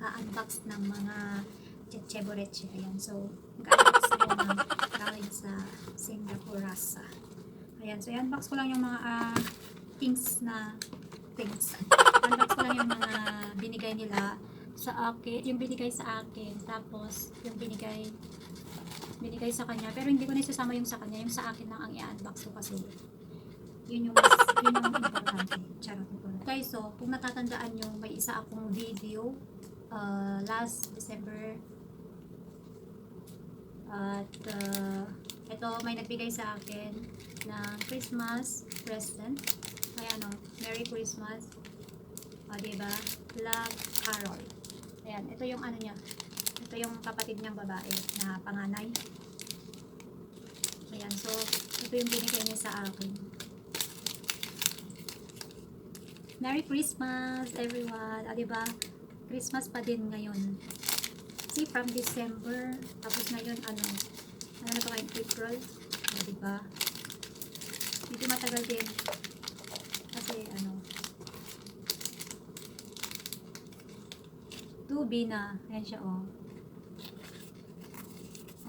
mag-unbox ng mga cheboreche. Ayan, so mag-unbox ako ng galing sa Singapore rasa. Ayan, so i-unbox ko lang yung mga things. Unbox ko lang yung mga binigay nila sa akin, yung binigay sa akin, tapos yung binigay sa kanya, pero hindi ko na isasama yung sa kanya, yung sa akin lang ang i-unbox ko kasi yun yung importante. Charot po. Guys, so kung natatandaan nyo, may isa akong video last December at ito may nagbigay sa akin ng Christmas present. Ayan o, Merry Christmas. O, diba? Love Carol. Ayan, ito yung ano niya. Ito yung kapatid niyang babae na panganay. Ayan, so ito yung binigay niya sa akin. Merry Christmas everyone. O, diba? Christmas pa din ngayon. See, from December, tapos ngayon, ano na to kayo, April. O, diba? Hindi matagal din. Kasi, ano, 2B na. Ayan siya, oh.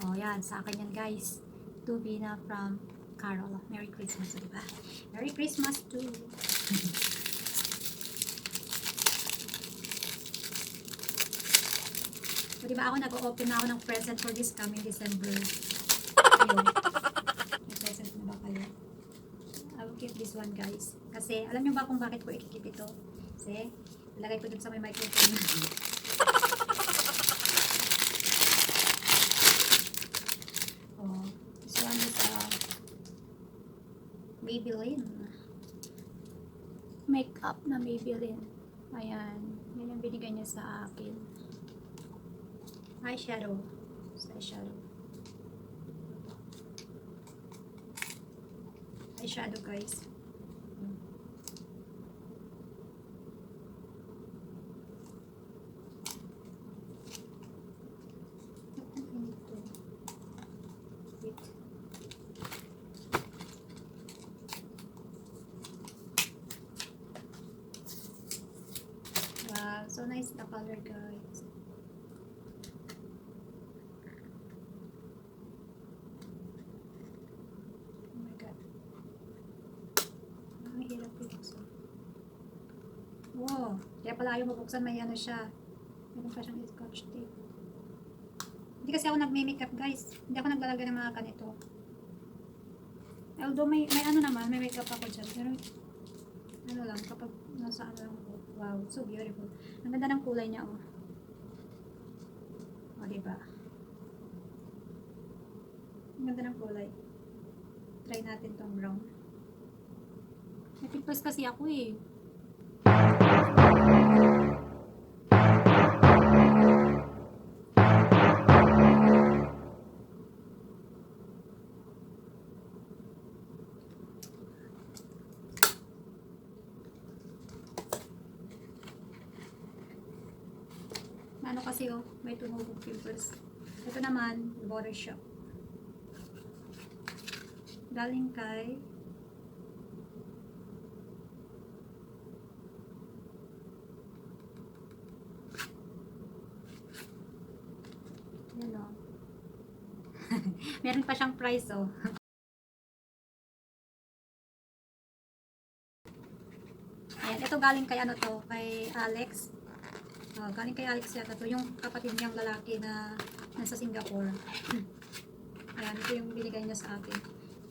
Oh, yan. Sa akin yan, guys. 2B na from Carol. Merry Christmas, diba? Merry Christmas too. So, diba ako nag-open na ako ng present for this coming December. Ayun. May present na ba kayo? I will keep this one, guys. Kasi, alam nyo ba kung bakit ko i-keep ito? Kasi, ilagay ko dun sa may microphone. Oh, this one is Maybelline. Makeup na Maybelline. Ayan. Yan yung binigay niya sa akin. Eyeshadow. Eyeshadow, guys. Wow, so nice the color, guys. Hirap ibuksan. Wow, kaya pala ayaw mabuksan, may ano siya. Meron pa siyang scotch tape. Hindi kasi ako nagme-makeup, guys. Hindi ako naglalagay ng mga ganito. Although may ano naman, may makeup ako dyan. Pero ano lang, kapag nasa ano lang ako. Wow, so beautiful. Ang ganda ng kulay niya, oh. O, diba? Ang ganda ng kulay. Try natin tong brown. May pimples kasi ako eh. Ano kasi oh, may tumubog pimples. Ito naman, Body Shop. Galing kay meron pa siyang price, oh. Ayan, ito galing kay ano to, kay Alex. Galing kay Alex yata to, yung kapatid niyang lalaki na nasa Singapore. Ayan, ito yung binigay niya sa akin.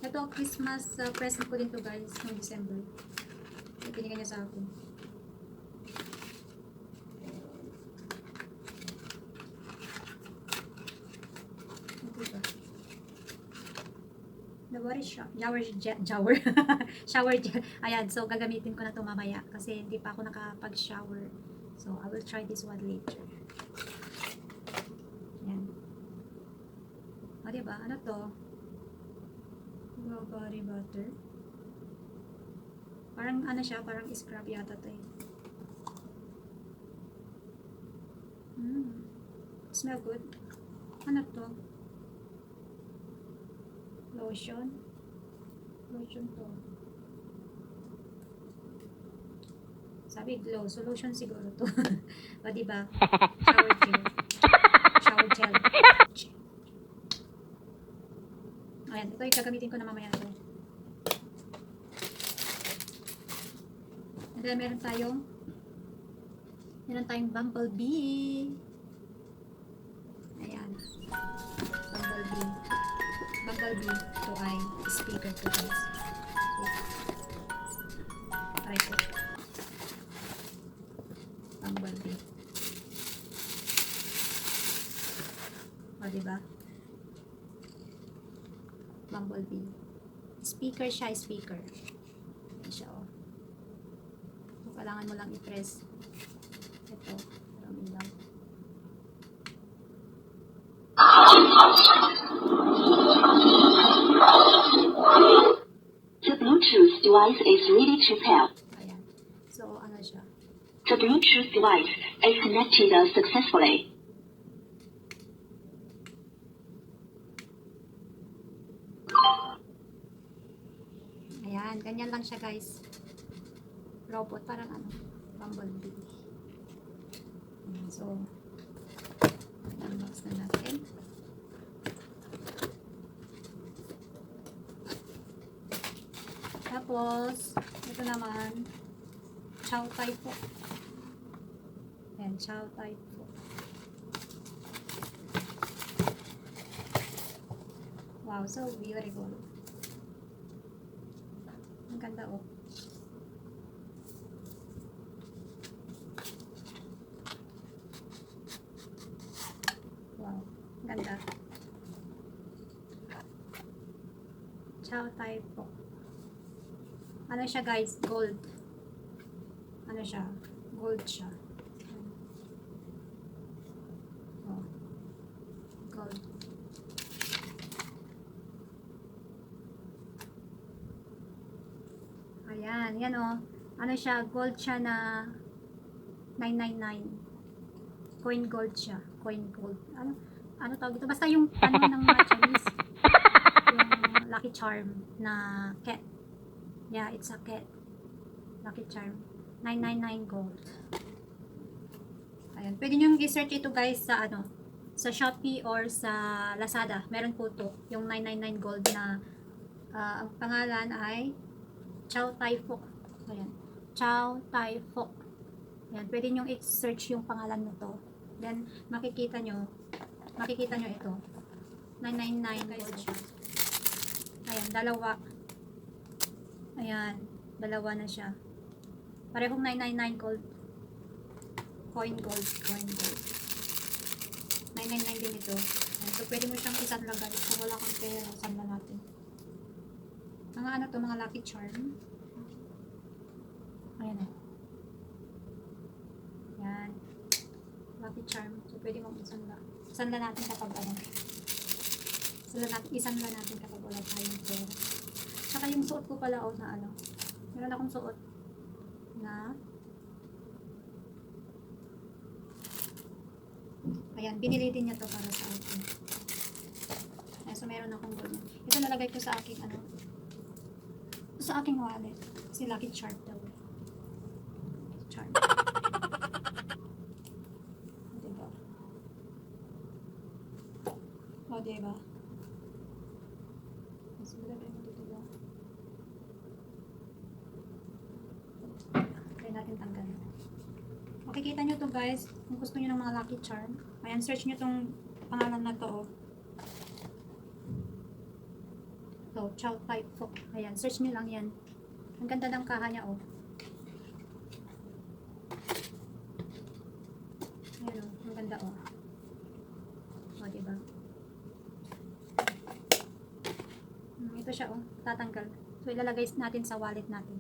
Ito, Christmas present ko din to, guys, noong December. Ito binigay niya sa akin. The body shower gel. Ayan, so gagamitin ko na to mamaya kasi hindi pa ako nakapag-shower. So, I will try this one later. Ayan. O, diba? Ano to? Body butter. Parang ano siya, parang scrub yata to eh. Smell good. Ano to? Lotion to. Sabi glow, solution siguro to. O diba? Shower gel. Shower gel. Ayan, ito yung gagamitin ko na mamaya to. And then meron tayong bumblebee. Ayan. Bumblebee. Bumblebee to ay speaker to guys. Try ko. Bumblebee. O diba? Bumblebee. Speaker siya, speaker. Ayan siya, oh. So, kailangan mo lang i-press. Ito. Parang lang. The Bluetooth device is ready to pair. Ayan. So, ano siya? The Bluetooth device is connected successfully. Ayan, ganyan lang siya guys. Robot, parang ano, bumblebee. Ayan, so, unbox na natin. Tapos, ito naman, chow tai po. Ayan, chow tai po. Wow, so beautiful. Ang ganda, oh. Wow, ang ganda. Chow tai po. Ano siya guys? Gold. Ano siya? Gold siya. Oh. Gold. Ayan, yan oh. Ano siya? Gold siya na 999. Coin gold siya. Coin gold. Ano tawag ito? Basta yung ano ng mga Chinese. Yung lucky charm na cat. Yeah, it's a cat. Lucky charm. 999 gold. Ayan. Pwede nyo i-search ito guys sa ano, sa Shopee or sa Lazada. Meron po ito. Yung 999 gold na ang pangalan ay Chow Tai Fook. Ayan. Chow Tai Fook. Ayan. Pwede nyo i-search yung pangalan nito. Then, makikita nyo ito. 999 gold siya. Ayan. Dalawa. Ayan, dalawa na siya. Parehong 999 gold. Coin gold. 999 din ito. Ayan, so, pwede mo siyang isanla guys. Kung wala kang pera, isanla natin. Mga ano to, mga lucky charm. Ayan o. Ayan. Lucky charm. So, pwede mong isanla. Isanla natin kapag ano. Isanla natin kapag wala tayong pera. Saka yung suot ko pala na ano. Meron akong suot na ayan, binili din niya to para sa akin. Ayan, so meron akong gold. Ito nalagay ko sa aking ano, sa aking wallet. Kasi lucky charm daw. Charm. Diba? O, diba? Mas malagay mo dito lang. Try natin tanggalin. Makikita nyo to guys, kung gusto nyo ng mga lucky charm. Ayan, search nyo tong pangalan na to. To, Chow Tai Fook. Ayan, search nyo lang yan. Ang ganda ng kaha niya, oh. Ayan, oh. Ang ganda, oh. O, diba? Ito siya, oh. Tatanggal. So, ilalagay natin sa wallet natin.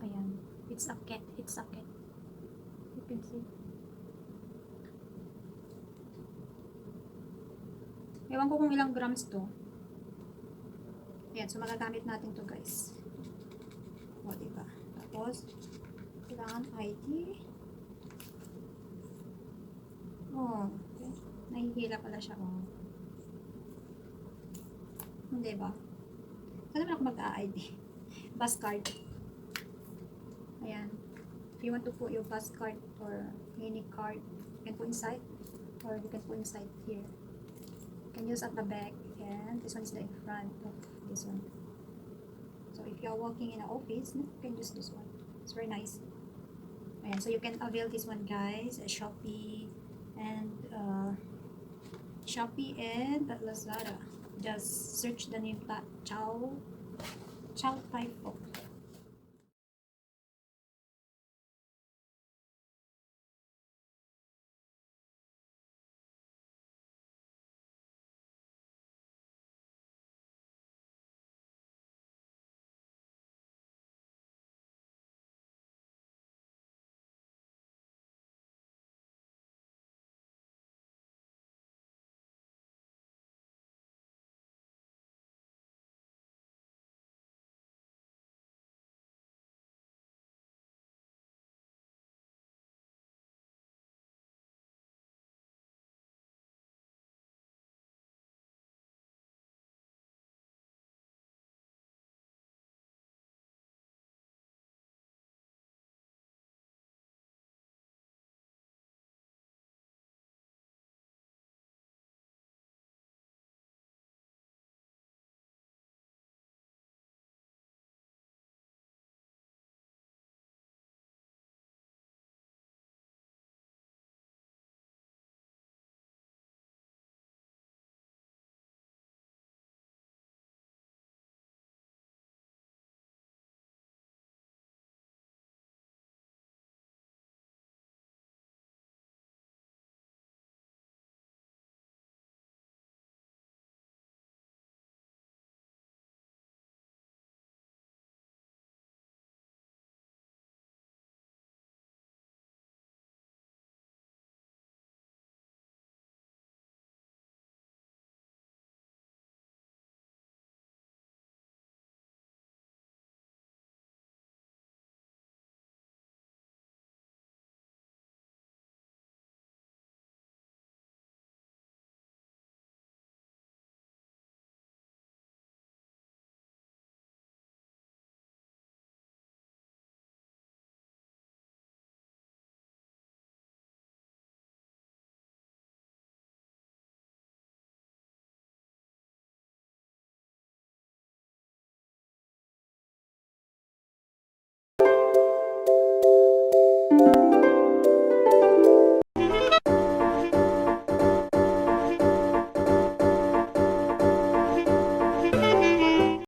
Ayan. It's a cat. It's a cat. You can see. Ewan ko kung ilang grams to. Ayan. So, magagamit natin to guys. O, diba? Tapos, kailangan ID. Oh. Okay. Nahihila pala siya, oh. Hindi ba? Saan naman ako mag-a-ID? Bus card. Ayan. you want to put your bus card or mini card, you can put inside, or you can put inside here. You can use at the back, and this one is the in front of this one. So if you are working in an office, you can use this one. It's very nice. Ayan, so you can avail this one, guys, at Shopee and Lazada. Just search the name Chow Tai Fo.